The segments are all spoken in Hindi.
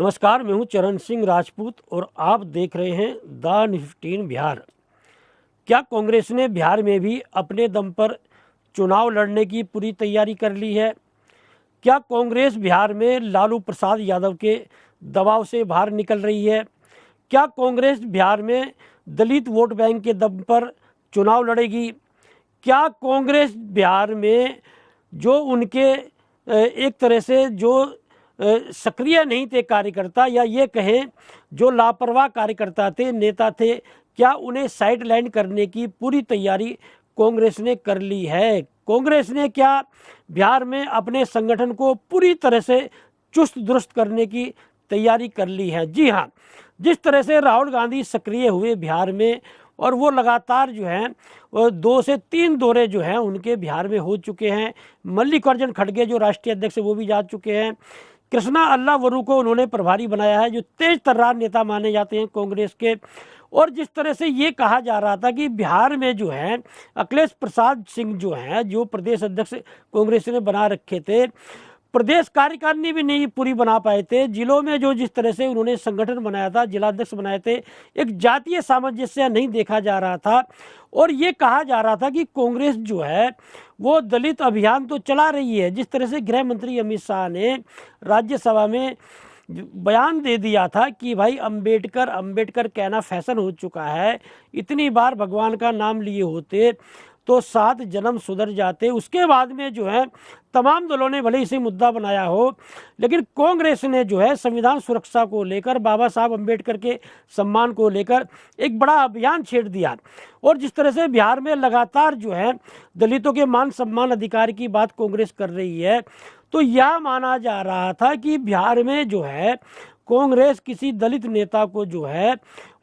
नमस्कार, मैं हूं चरण सिंह राजपूत और आप देख रहे हैं द न्यूज़ 15 बिहार। क्या कांग्रेस ने बिहार में भी अपने दम पर चुनाव लड़ने की पूरी तैयारी कर ली है? क्या कांग्रेस बिहार में लालू प्रसाद यादव के दबाव से बाहर निकल रही है? क्या कांग्रेस बिहार में दलित वोट बैंक के दम पर चुनाव लड़ेगी? क्या कांग्रेस बिहार में जो उनके एक तरह से जो सक्रिय नहीं थे कार्यकर्ता, या ये कहें जो लापरवाह कार्यकर्ता थे, नेता थे, क्या उन्हें साइडलाइन करने की पूरी तैयारी कांग्रेस ने कर ली है? कांग्रेस ने क्या बिहार में अपने संगठन को पूरी तरह से चुस्त दुरुस्त करने की तैयारी कर ली है? जी हाँ, जिस तरह से राहुल गांधी सक्रिय हुए बिहार में, और वो लगातार जो है 2 से 3 दौरे जो हैं उनके बिहार में हो चुके हैं। मल्लिकार्जुन खड़गे जो राष्ट्रीय अध्यक्ष वो भी जा चुके हैं। कृष्णा अल्लावरू को उन्होंने प्रभारी बनाया है, जो तेज तर्रार नेता माने जाते हैं कांग्रेस के। और जिस तरह से ये कहा जा रहा था कि बिहार में जो है अखिलेश प्रसाद सिंह जो हैं, जो प्रदेश अध्यक्ष कांग्रेस ने बना रखे थे, प्रदेश कार्यकारिणी भी नहीं पूरी बना पाए थे। जिलों में जो जिस तरह से उन्होंने संगठन बनाया था, जिलाध्यक्ष बनाए थे, एक जातीय सामंजस्य नहीं देखा जा रहा था। और ये कहा जा रहा था कि कांग्रेस जो है वो दलित अभियान तो चला रही है। जिस तरह से गृह मंत्री अमित शाह ने राज्यसभा में बयान दे दिया था कि भाई अंबेडकर अंबेडकर कहना फैशन हो चुका है, इतनी बार भगवान का नाम लिए होते तो 7 जन्म सुधर जाते। उसके बाद में जो है तमाम दलों ने भले इसे मुद्दा बनाया हो, लेकिन कांग्रेस ने जो है संविधान सुरक्षा को लेकर, बाबा साहब अंबेडकर के सम्मान को लेकर एक बड़ा अभियान छेड़ दिया। और जिस तरह से बिहार में लगातार जो है दलितों के मान सम्मान अधिकार की बात कांग्रेस कर रही है, तो यह माना जा रहा था कि बिहार में जो है कांग्रेस किसी दलित नेता को जो है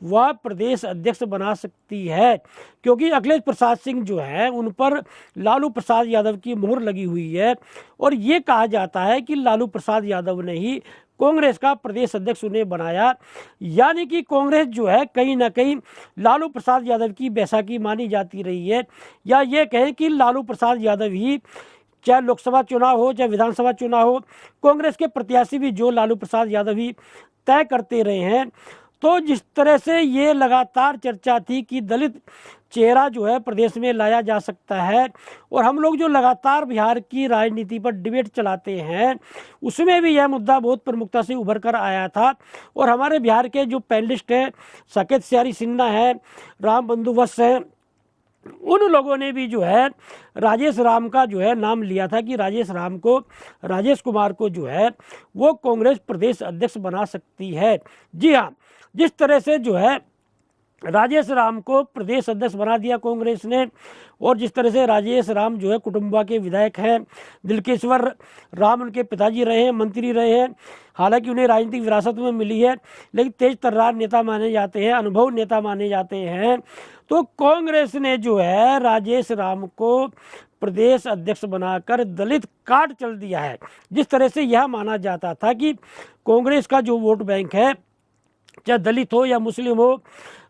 वह प्रदेश अध्यक्ष बना सकती है, क्योंकि अखिलेश प्रसाद सिंह जो है उन पर लालू प्रसाद यादव की मोहर लगी हुई है। और ये कहा जाता है कि लालू प्रसाद यादव ने ही कांग्रेस का प्रदेश अध्यक्ष उन्हें बनाया, यानी कि कांग्रेस जो है कहीं ना कहीं लालू प्रसाद यादव की बैसाखी मानी जाती रही है। या ये कहें कि लालू प्रसाद यादव ही, चाहे लोकसभा चुनाव हो चाहे विधानसभा चुनाव हो, कांग्रेस के प्रत्याशी भी जो लालू प्रसाद यादव ही तय करते रहे हैं। तो जिस तरह से ये लगातार चर्चा थी कि दलित चेहरा जो है प्रदेश में लाया जा सकता है, और हम लोग जो लगातार बिहार की राजनीति पर डिबेट चलाते हैं उसमें भी यह मुद्दा बहुत प्रमुखता से उभर कर आया था। और हमारे बिहार के जो पैनलिस्ट हैं, साकेत सियारी सिन्हा है, राम बंदोबस्त हैं, उन लोगों ने भी जो है राजेश राम का जो है नाम लिया था कि राजेश कुमार को जो है वो कांग्रेस प्रदेश अध्यक्ष बना सकती है। जी हाँ, जिस तरह से जो है राजेश राम को प्रदेश अध्यक्ष बना दिया कांग्रेस ने, और जिस तरह से राजेश राम जो है कुटुंबा के विधायक हैं, दिलकेश्वर राम उनके पिताजी रहे हैं, मंत्री रहे हैं, हालांकि उन्हें राजनीतिक विरासत में मिली है, लेकिन तेज तर्रार नेता माने जाते हैं, अनुभव नेता माने जाते हैं। तो कांग्रेस ने जो है राजेश राम को प्रदेश अध्यक्ष बनाकर दलित कार्ड चल दिया है। जिस तरह से यह माना जाता था कि कांग्रेस का जो वोट बैंक है, चाहे दलित हो या मुस्लिम हो,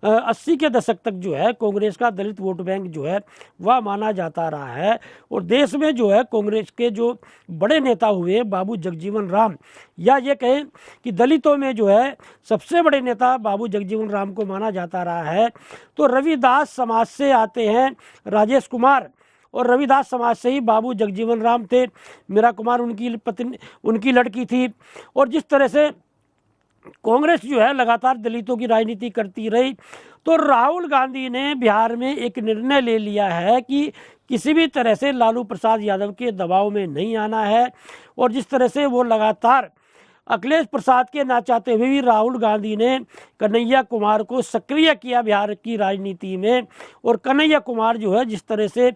80 के दशक तक जो है कांग्रेस का दलित वोट बैंक जो है वह माना जाता रहा है। और देश में जो है कांग्रेस के जो बड़े नेता हुए बाबू जगजीवन राम, या ये कहें कि दलितों में जो है सबसे बड़े नेता बाबू जगजीवन राम को माना जाता रहा है। तो रविदास समाज से आते हैं राजेश कुमार, और रविदास समाज से ही बाबू जगजीवन राम थे। मीरा कुमार उनकी पत्नी, उनकी लड़की थी। और जिस तरह से कांग्रेस जो है लगातार दलितों की राजनीति करती रही, तो राहुल गांधी ने बिहार में एक निर्णय ले लिया है कि किसी भी तरह से लालू प्रसाद यादव के दबाव में नहीं आना है। और जिस तरह से वो लगातार अखिलेश प्रसाद के ना चाहते हुए भी राहुल गांधी ने कन्हैया कुमार को सक्रिय किया बिहार की राजनीति में। और कन्हैया कुमार जो है जिस तरह से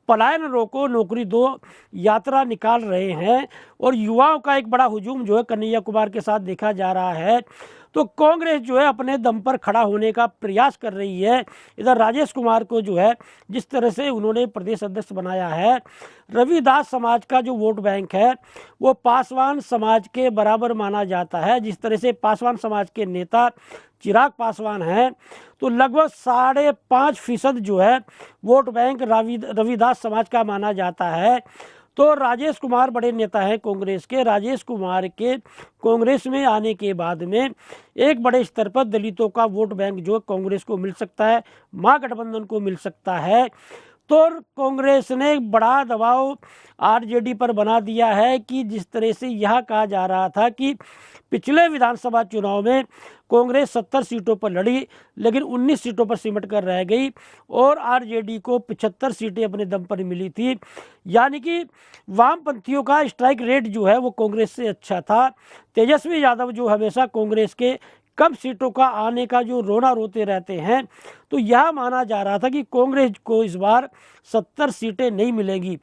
पलायन रोको नौकरी दो यात्रा निकाल रहे हैं, और युवाओं का एक बड़ा हुजूम जो है कन्हैया कुमार के साथ देखा जा रहा है। तो कांग्रेस जो है अपने दम पर खड़ा होने का प्रयास कर रही है। इधर राजेश कुमार को जो है जिस तरह से उन्होंने प्रदेश अध्यक्ष बनाया है, रविदास समाज का जो वोट बैंक है वो पासवान समाज के बराबर माना जाता है। जिस तरह से पासवान समाज के नेता चिराग पासवान हैं, तो लगभग 5.5% जो है वोट बैंक रविदास समाज का माना जाता है। तो राजेश कुमार बड़े नेता हैं कांग्रेस के। राजेश कुमार के कांग्रेस में आने के बाद में एक बड़े स्तर पर दलितों का वोट बैंक जो कांग्रेस को मिल सकता है, महागठबंधन को मिल सकता है। तो कांग्रेस ने बड़ा दबाव आरजेडी पर बना दिया है कि जिस तरह से यह कहा जा रहा था कि पिछले विधानसभा चुनाव में कांग्रेस 70 सीटों पर लड़ी लेकिन 19 सीटों पर सिमट कर रह गई और आरजेडी को 75 सीटें अपने दम पर मिली थी। यानी कि वामपंथियों का स्ट्राइक रेट जो है वो कांग्रेस से अच्छा था। तेजस्वी यादव जो हमेशा कांग्रेस के कम सीटों का आने का जो रोना रोते रहते हैं, तो यह माना जा रहा था कि कांग्रेस को इस बार 70 सीटें नहीं मिलेंगी।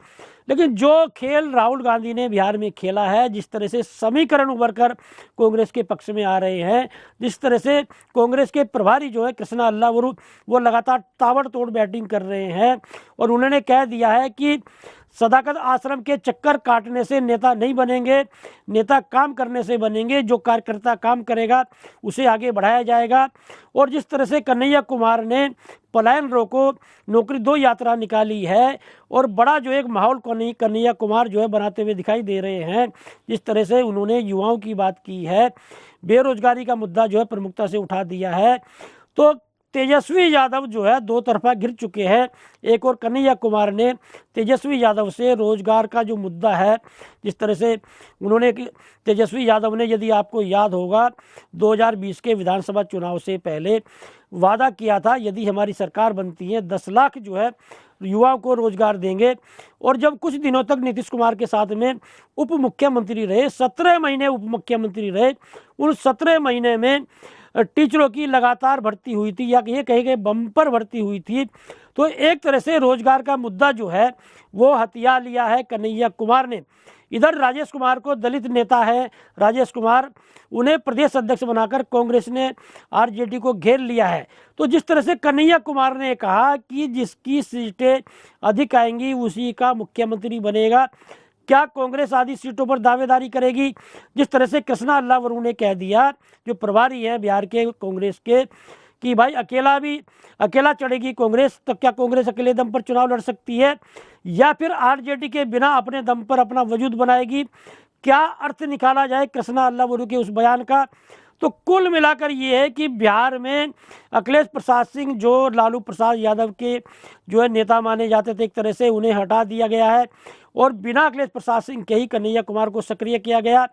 लेकिन जो खेल राहुल गांधी ने बिहार में खेला है, जिस तरह से समीकरण उभर कर कांग्रेस के पक्ष में आ रहे हैं, जिस तरह से कांग्रेस के प्रभारी जो है कृष्णा अल्लावरू वो लगातार ताबड़तोड़ बैटिंग कर रहे हैं और उन्होंने कह दिया है कि सदाकत आश्रम के चक्कर काटने से नेता नहीं बनेंगे, नेता काम करने से बनेंगे। जो कार्यकर्ता काम करेगा उसे आगे बढ़ाया जाएगा। और जिस तरह से कन्हैया कुमार ने पलायन रोको नौकरी दो यात्रा निकाली है और बड़ा जो एक माहौल कन्हैया कुमार जो है बनाते हुए दिखाई दे रहे हैं। जिस तरह से उन्होंने युवाओं की बात की है, बेरोजगारी का मुद्दा जो है प्रमुखता से उठा दिया है। तो तेजस्वी यादव जो है दो तरफा गिर चुके हैं। एक और कन्हैया कुमार ने तेजस्वी यादव से रोजगार का जो मुद्दा है, जिस तरह से उन्होंने तेजस्वी यादव ने, यदि आपको याद होगा, 2020 के विधानसभा चुनाव से पहले वादा किया था यदि हमारी सरकार बनती है 10 लाख जो है युवाओं को रोजगार देंगे। और जब कुछ दिनों तक नीतीश कुमार के साथ में उप मुख्यमंत्री रहे, 17 महीने उप मुख्यमंत्री रहे, उन 17 महीने में टीचरों की लगातार भर्ती हुई थी या ये कहे गए बम्पर भर्ती हुई थी। तो एक तरह से रोजगार का मुद्दा जो है वो हथिया लिया है कन्हैया कुमार ने। इधर राजेश कुमार को, दलित नेता है राजेश कुमार, उन्हें प्रदेश अध्यक्ष बनाकर कांग्रेस ने आरजेडी को घेर लिया है। तो जिस तरह से कन्हैया कुमार ने कहा कि जिसकी सीटें अधिक आएंगी उसी का मुख्यमंत्री बनेगा, क्या कांग्रेस आधी सीटों पर दावेदारी करेगी? जिस तरह से कृष्णा अल्लावरू ने कह दिया, जो प्रभारी हैं बिहार के कांग्रेस के, कि भाई अकेला चढ़ेगी कांग्रेस, तो क्या कांग्रेस अकेले दम पर चुनाव लड़ सकती है या फिर आरजेडी के बिना अपने दम पर अपना वजूद बनाएगी? क्या अर्थ निकाला जाए कृष्णा अल्लावरू के उस बयान का? तो कुल मिलाकर ये है कि बिहार में अखिलेश प्रसाद सिंह, जो लालू प्रसाद यादव के जो है नेता माने जाते थे, एक तरह से उन्हें हटा दिया गया है और बिना अखिलेश प्रसाद सिंह के ही कन्हैया कुमार को सक्रिय किया गया।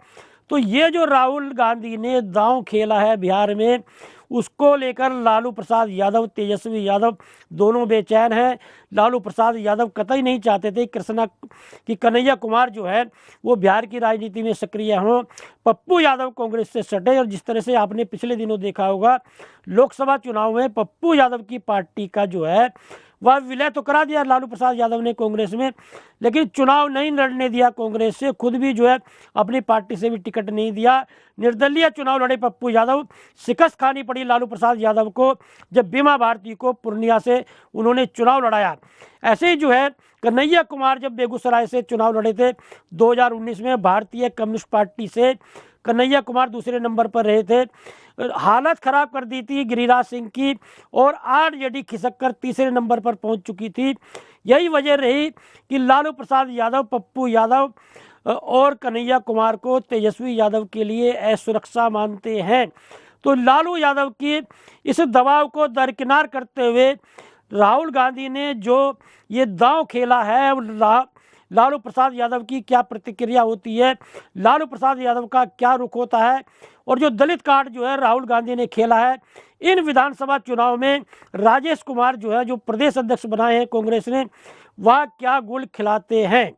तो ये जो राहुल गांधी ने दांव खेला है बिहार में, उसको लेकर लालू प्रसाद यादव, तेजस्वी यादव दोनों बेचैन हैं। लालू प्रसाद यादव कतई नहीं चाहते थे कि कन्हैया कुमार जो है वो बिहार की राजनीति में सक्रिय हों, पप्पू यादव कांग्रेस से सटे। और जिस तरह से आपने पिछले दिनों देखा होगा, लोकसभा चुनाव में पप्पू यादव की पार्टी का जो है वह विलय तो करा दिया लालू प्रसाद यादव ने कांग्रेस में, लेकिन चुनाव नहीं लड़ने दिया कांग्रेस से, खुद भी जो है अपनी पार्टी से भी टिकट नहीं दिया। निर्दलीय चुनाव लड़े पप्पू यादव। शिकस्त खानी पड़ी लालू प्रसाद यादव को जब बीमा भारती को पूर्णिया से उन्होंने चुनाव लड़ाया। ऐसे ही जो है कन्हैया कुमार जब बेगूसराय से चुनाव लड़े थे 2019 में, भारतीय कम्युनिस्ट पार्टी से कन्हैया कुमार दूसरे नंबर पर रहे थे। हालत खराब कर दी थी गिरिराज सिंह की और आरजेडी खिसक कर तीसरे नंबर पर पहुंच चुकी थी। यही वजह रही कि लालू प्रसाद यादव, पप्पू यादव और कन्हैया कुमार को तेजस्वी यादव के लिए असुरक्षा मानते हैं। तो लालू यादव की इस दबाव को दरकिनार करते हुए राहुल गांधी ने जो ये दांव खेला है, लालू प्रसाद यादव की क्या प्रतिक्रिया होती है, लालू प्रसाद यादव का क्या रुख होता है, और जो दलित कार्ड जो है राहुल गांधी ने खेला है इन विधानसभा चुनाव में, राजेश कुमार जो है जो प्रदेश अध्यक्ष बनाए हैं कांग्रेस ने, वह क्या गुल खिलाते हैं।